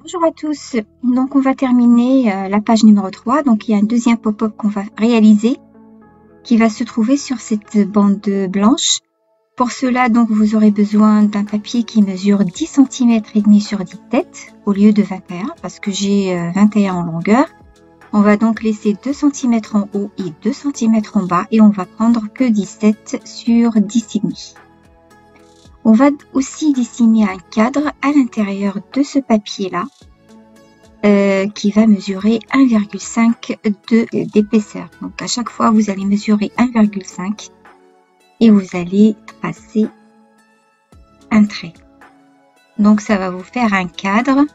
Bonjour à tous, donc on va terminer la page numéro 3, donc il y a un deuxième pop-up qu'on va réaliser qui va se trouver sur cette bande blanche. Pour cela, donc vous aurez besoin d'un papier qui mesure 10 cm et demi sur 10 têtes au lieu de 21 parce que j'ai 21 en longueur. On va donc laisser 2 cm en haut et 2 cm en bas et on va prendre que 17 sur 10,5. On va aussi dessiner un cadre à l'intérieur de ce papier-là qui va mesurer 1,5 d'épaisseur. Donc à chaque fois, vous allez mesurer 1,5 et vous allez tracer un trait. Donc ça va vous faire un cadre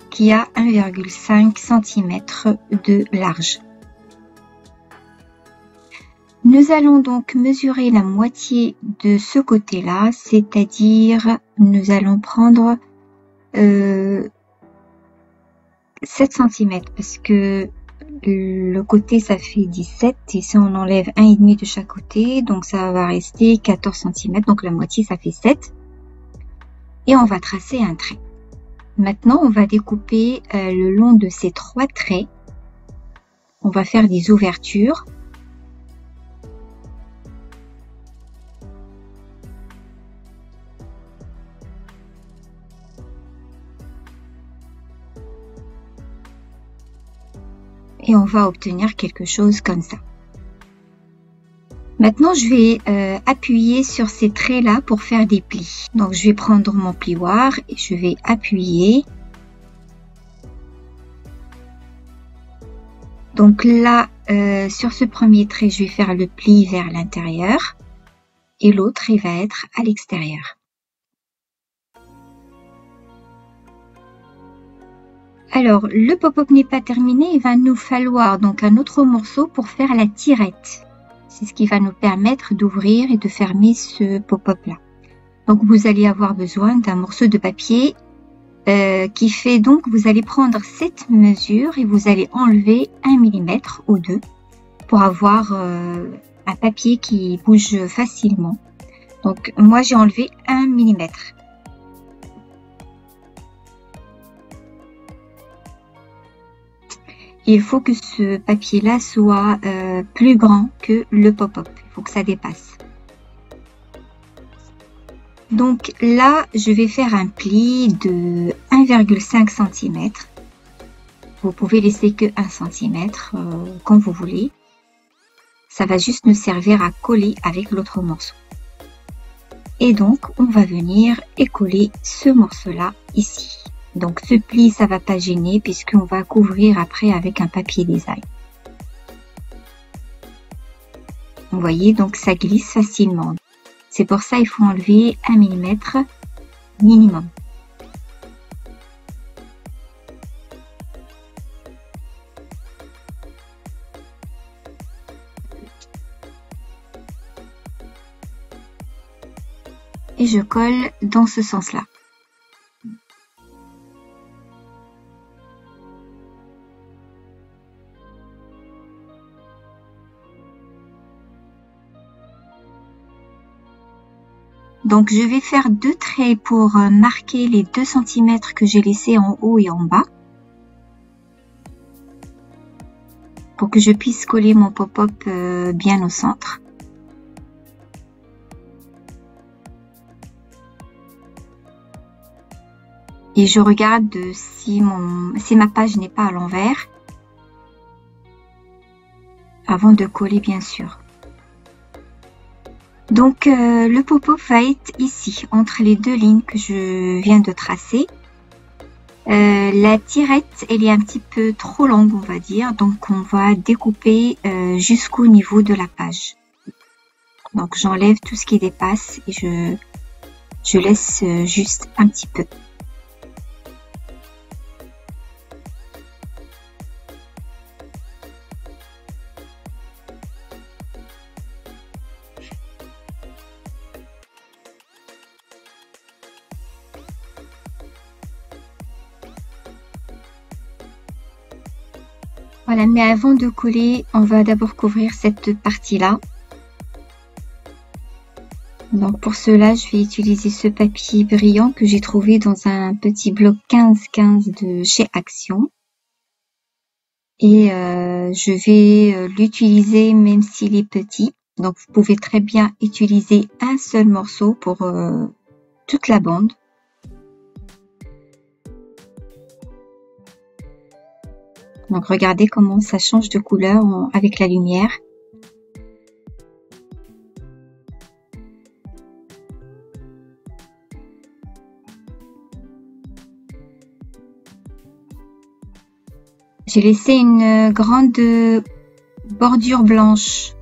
qui a 1,5 cm de large. Nous allons donc mesurer la moitié de ce côté-là, c'est-à-dire nous allons prendre 7 cm parce que le côté ça fait 17 et si on enlève 1,5 de chaque côté, donc ça va rester 14 cm, donc la moitié ça fait 7. Et on va tracer un trait. Maintenant on va découper le long de ces 3 traits, on va faire des ouvertures. Et on va obtenir quelque chose comme ça. Maintenant, je vais appuyer sur ces traits-là pour faire des plis. Donc, je vais prendre mon plioir et je vais appuyer. Donc là, sur ce premier trait, je vais faire le pli vers l'intérieur et l'autre, il va être à l'extérieur. Alors, le pop-up n'est pas terminé, il va nous falloir donc un autre morceau pour faire la tirette. C'est ce qui va nous permettre d'ouvrir et de fermer ce pop-up là. Donc, vous allez avoir besoin d'un morceau de papier qui fait donc, vous allez prendre cette mesure et vous allez enlever 1 mm ou 2 pour avoir un papier qui bouge facilement. Donc, moi, j'ai enlevé 1 mm. Il faut que ce papier-là soit plus grand que le pop-up. Il faut que ça dépasse. Donc là, je vais faire un pli de 1,5 cm. Vous pouvez laisser que 1 cm quand vous voulez. Ça va juste nous servir à coller avec l'autre morceau. Et donc, on va venir écoller ce morceau-là ici. Donc ce pli, ça va pas gêner puisqu'on va couvrir après avec un papier design. Vous voyez, donc ça glisse facilement. C'est pour ça il faut enlever 1 mm minimum. Et je colle dans ce sens-là. Donc, je vais faire 2 traits pour marquer les 2 cm que j'ai laissés en haut et en bas. Pour que je puisse coller mon pop-up bien au centre. Et je regarde si ma page n'est pas à l'envers. Avant de coller, bien sûr. Donc, le pop-up va être ici, entre les deux lignes que je viens de tracer. La tirette, elle est un petit peu trop longue, on va dire. Donc, on va découper jusqu'au niveau de la page. Donc, j'enlève tout ce qui dépasse et je laisse juste un petit peu. Voilà, mais avant de coller, on va d'abord couvrir cette partie-là. Donc pour cela, je vais utiliser ce papier brillant que j'ai trouvé dans un petit bloc 15-15 de chez Action. Et je vais l'utiliser même s'il est petit. Donc vous pouvez très bien utiliser un seul morceau pour toute la bande. Donc regardez comment ça change de couleur avec la lumière. J'ai laissé une grande bordure blanche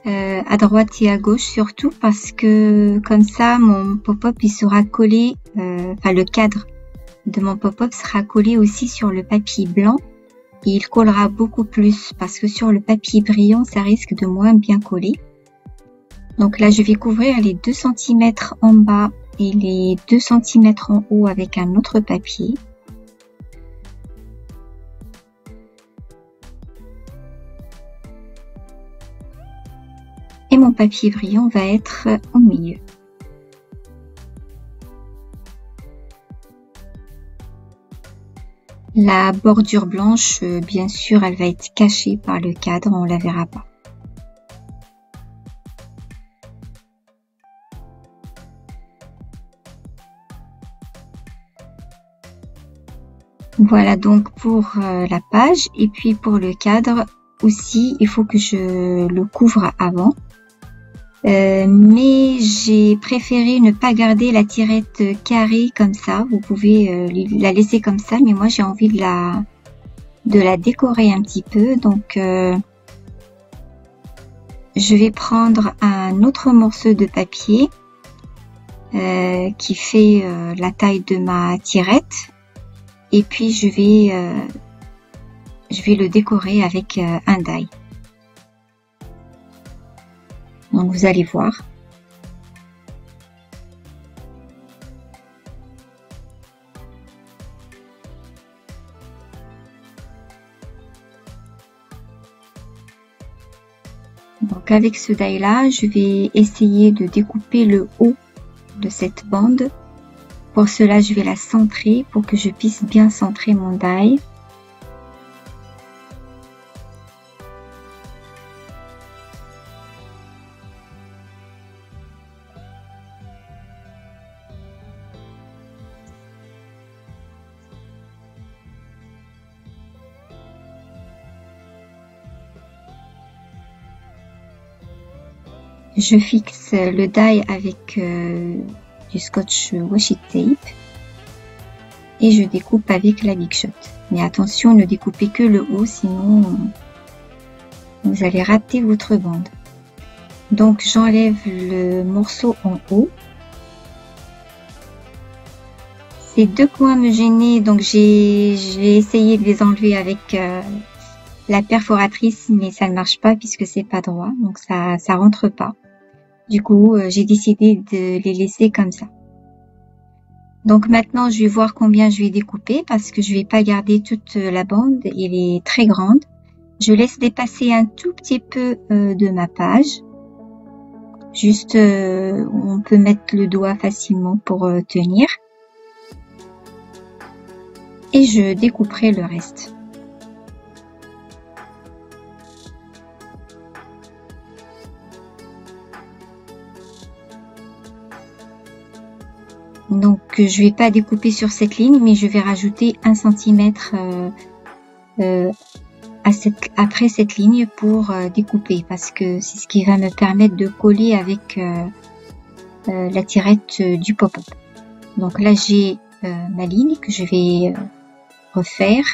à droite et à gauche, surtout parce que comme ça mon pop-up il sera collé, enfin le cadre de mon pop-up sera collé aussi sur le papier blanc et il collera beaucoup plus parce que sur le papier brillant ça risque de moins bien coller. Donc là je vais couvrir les 2 cm en bas et les 2 cm en haut avec un autre papier. Et mon papier brillant va être au milieu. La bordure blanche, bien sûr, elle va être cachée par le cadre, on la verra pas. Voilà donc pour la page et puis pour le cadre aussi, il faut que je le couvre avant. Mais j'ai préféré ne pas garder la tirette carrée comme ça. Vous pouvez la laisser comme ça, mais moi j'ai envie de la décorer un petit peu. Donc je vais prendre un autre morceau de papier qui fait la taille de ma tirette. Et puis je vais le décorer avec un die. Donc vous allez voir. Donc avec ce die là, je vais essayer de découper le haut de cette bande. Pour cela, je vais la centrer pour que je puisse bien centrer mon die. Je fixe le die avec du scotch washi tape et je découpe avec la Big Shot. Mais attention, ne découpez que le haut, sinon vous allez rater votre bande. Donc j'enlève le morceau en haut. Ces 2 coins me gênaient, donc j'ai essayé de les enlever avec la perforatrice, mais ça ne marche pas puisque c'est pas droit, donc ça rentre pas. Du coup, j'ai décidé de les laisser comme ça. Donc maintenant, je vais voir combien je vais découper parce que je vais pas garder toute la bande, elle est très grande. Je laisse dépasser un tout petit peu de ma page. Juste, on peut mettre le doigt facilement pour tenir. Et je découperai le reste. Donc je vais pas découper sur cette ligne, mais je vais rajouter 1 cm après cette ligne pour découper, parce que c'est ce qui va me permettre de coller avec la tirette du pop-up. Donc là j'ai ma ligne que je vais refaire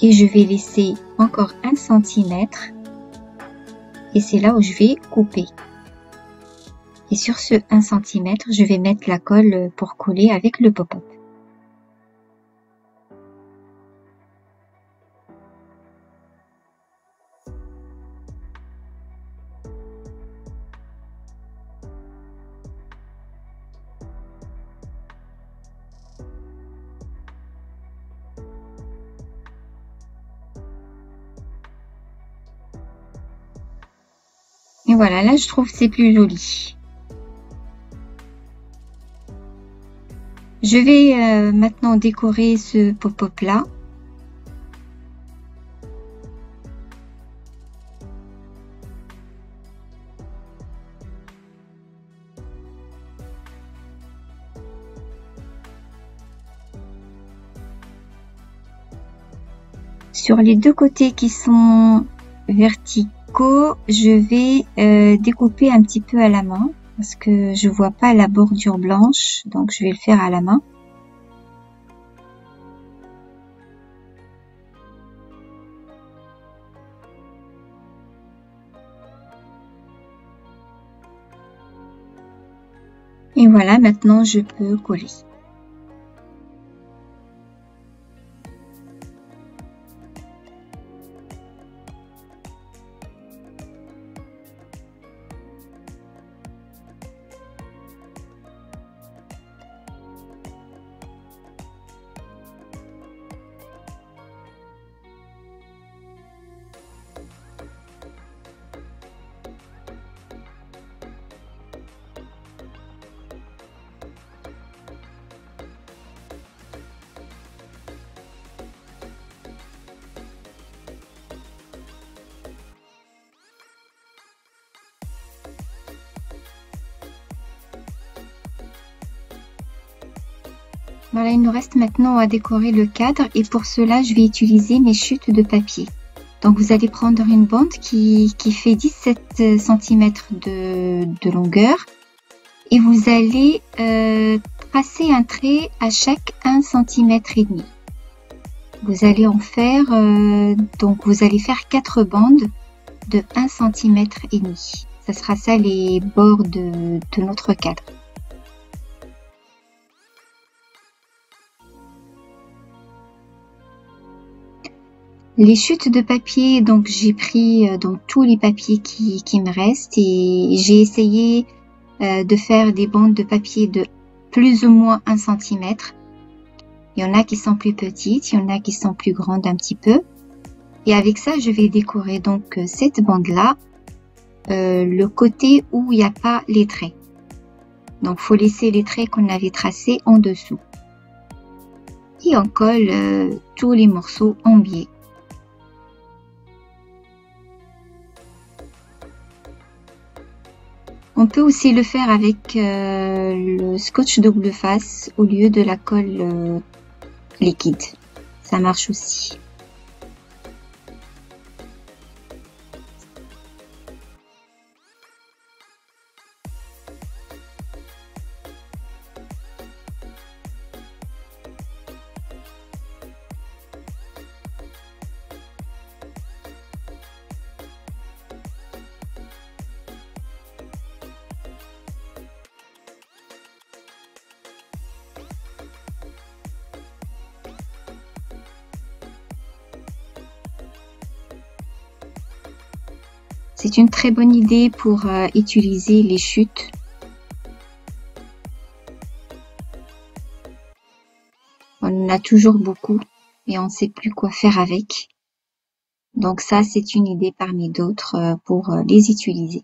et je vais laisser encore 1 cm et c'est là où je vais couper. Et sur ce 1 cm, je vais mettre la colle pour coller avec le pop-up. Et voilà, là je trouve que c'est plus joli. Je vais maintenant décorer ce pop-up là. Sur les deux côtés qui sont verticaux, je vais découper un petit peu à la main parce que je vois pas la bordure blanche, donc je vais le faire à la main. Et voilà, maintenant je peux coller. Voilà, il nous reste maintenant à décorer le cadre et pour cela, je vais utiliser mes chutes de papier. Donc, vous allez prendre une bande qui fait 17 cm de longueur et vous allez tracer un trait à chaque 1,5 cm. Vous allez en faire, donc vous allez faire 4 bandes de 1,5 cm. Ça sera ça les bords de notre cadre. Les chutes de papier, donc j'ai pris donc tous les papiers qui me restent et j'ai essayé de faire des bandes de papier de plus ou moins 1 cm. Il y en a qui sont plus petites, il y en a qui sont plus grandes un petit peu. Et avec ça, je vais décorer donc cette bande-là, le côté où il n'y a pas les traits. Donc, faut laisser les traits qu'on avait tracés en dessous. Et on colle tous les morceaux en biais. On peut aussi le faire avec le scotch double face au lieu de la colle liquide. Ça marche aussi. C'est une très bonne idée pour utiliser les chutes. On en a toujours beaucoup et on ne sait plus quoi faire avec. Donc ça, c'est une idée parmi d'autres pour les utiliser.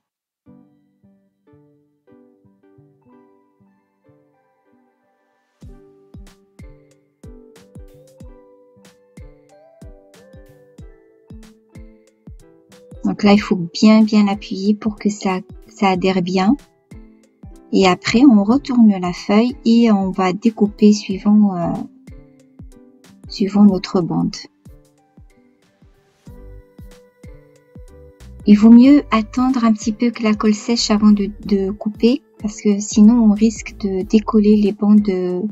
Donc là, il faut bien appuyer pour que ça adhère bien. Et après, on retourne la feuille et on va découper suivant notre bande. Il vaut mieux attendre un petit peu que la colle sèche avant de couper parce que sinon on risque de décoller les bandes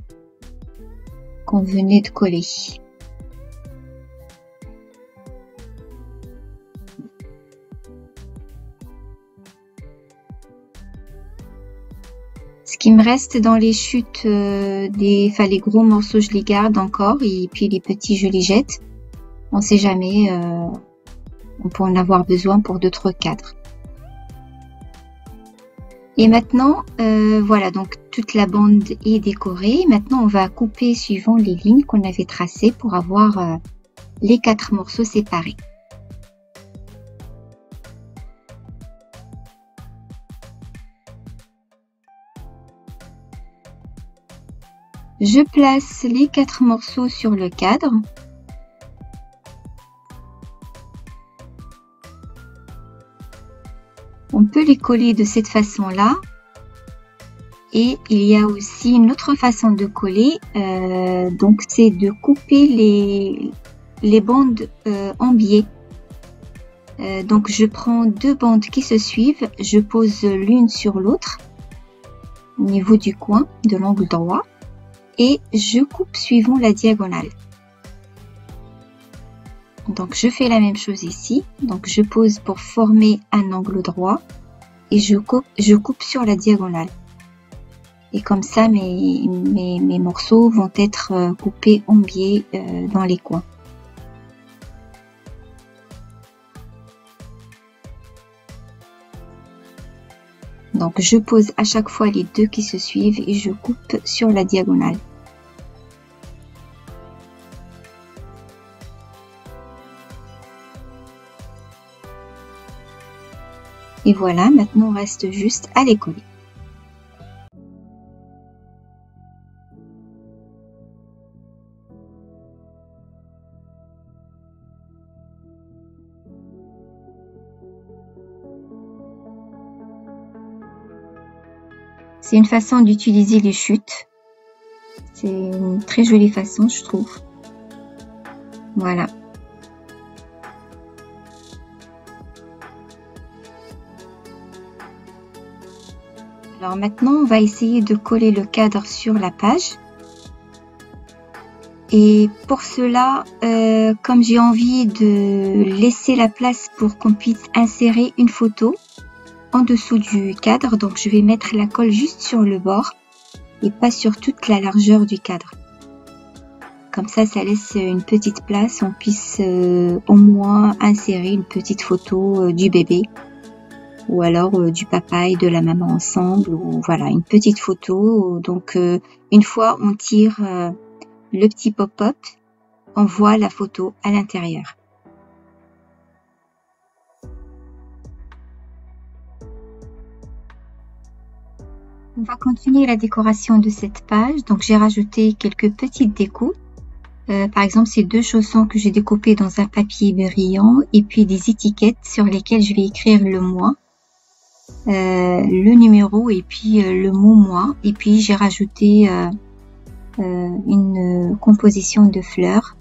qu'on venait de coller. Ce qui me reste dans les chutes, les gros morceaux, je les garde encore et puis les petits, je les jette. On sait jamais, on peut en avoir besoin pour d'autres cadres. Et maintenant, voilà, donc toute la bande est décorée. Maintenant, on va couper suivant les lignes qu'on avait tracées pour avoir les 4 morceaux séparés. Je place les 4 morceaux sur le cadre. On peut les coller de cette façon-là. Et il y a aussi une autre façon de coller, donc c'est de couper les bandes en biais. Donc je prends 2 bandes qui se suivent, je pose l'une sur l'autre au niveau du coin de l'angle droit et je coupe suivant la diagonale. Donc je fais la même chose ici, donc je pose pour former un angle droit et je coupe sur la diagonale. Et comme ça mes morceaux vont être coupés en biais dans les coins. Donc je pose à chaque fois les 2 qui se suivent et je coupe sur la diagonale. Et voilà, maintenant il reste juste à les coller. C'est une façon d'utiliser les chutes. C'est une très jolie façon, je trouve. Voilà. Alors maintenant, on va essayer de coller le cadre sur la page. Et pour cela, comme j'ai envie de laisser la place pour qu'on puisse insérer une photo en dessous du cadre, donc je vais mettre la colle juste sur le bord et pas sur toute la largeur du cadre. Comme ça laisse une petite place, on puisse au moins insérer une petite photo du bébé ou alors du papa et de la maman ensemble, ou voilà, une petite photo. Donc une fois on tire le petit pop-up, on voit la photo à l'intérieur. On va continuer la décoration de cette page. Donc j'ai rajouté quelques petites décos. Par exemple, ces 2 chaussons que j'ai découpés dans un papier brillant et puis des étiquettes sur lesquelles je vais écrire le mois, le numéro et puis le mot mois. Et puis j'ai rajouté une composition de fleurs.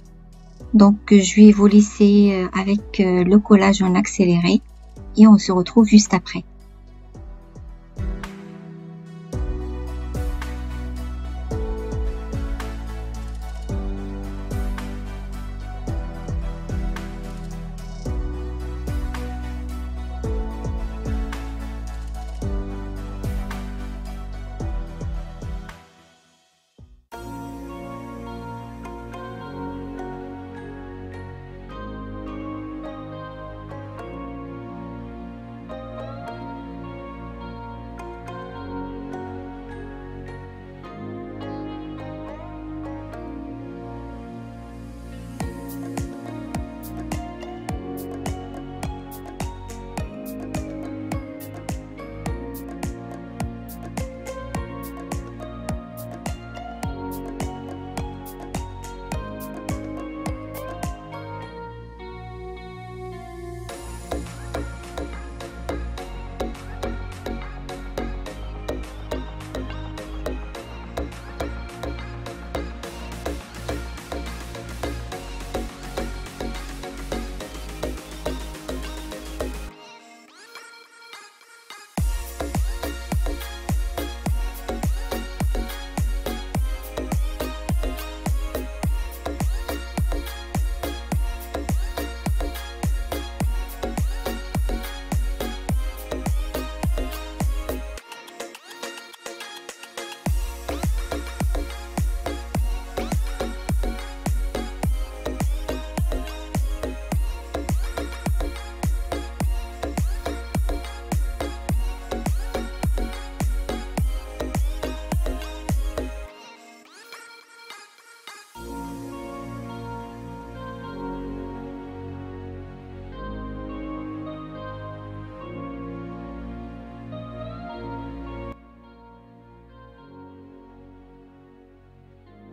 Donc je vais vous laisser avec le collage en accéléré et on se retrouve juste après.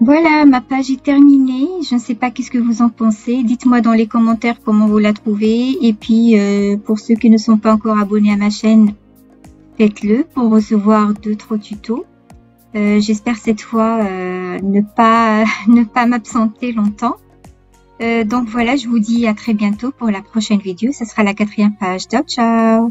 Voilà, ma page est terminée. Je ne sais pas qu'est-ce que vous en pensez. Dites-moi dans les commentaires comment vous la trouvez. Et puis, pour ceux qui ne sont pas encore abonnés à ma chaîne, faites-le pour recevoir d'autres tutos. J'espère cette fois ne pas m'absenter longtemps. Donc voilà, je vous dis à très bientôt pour la prochaine vidéo. Ce sera la 4e page. Ciao, ciao!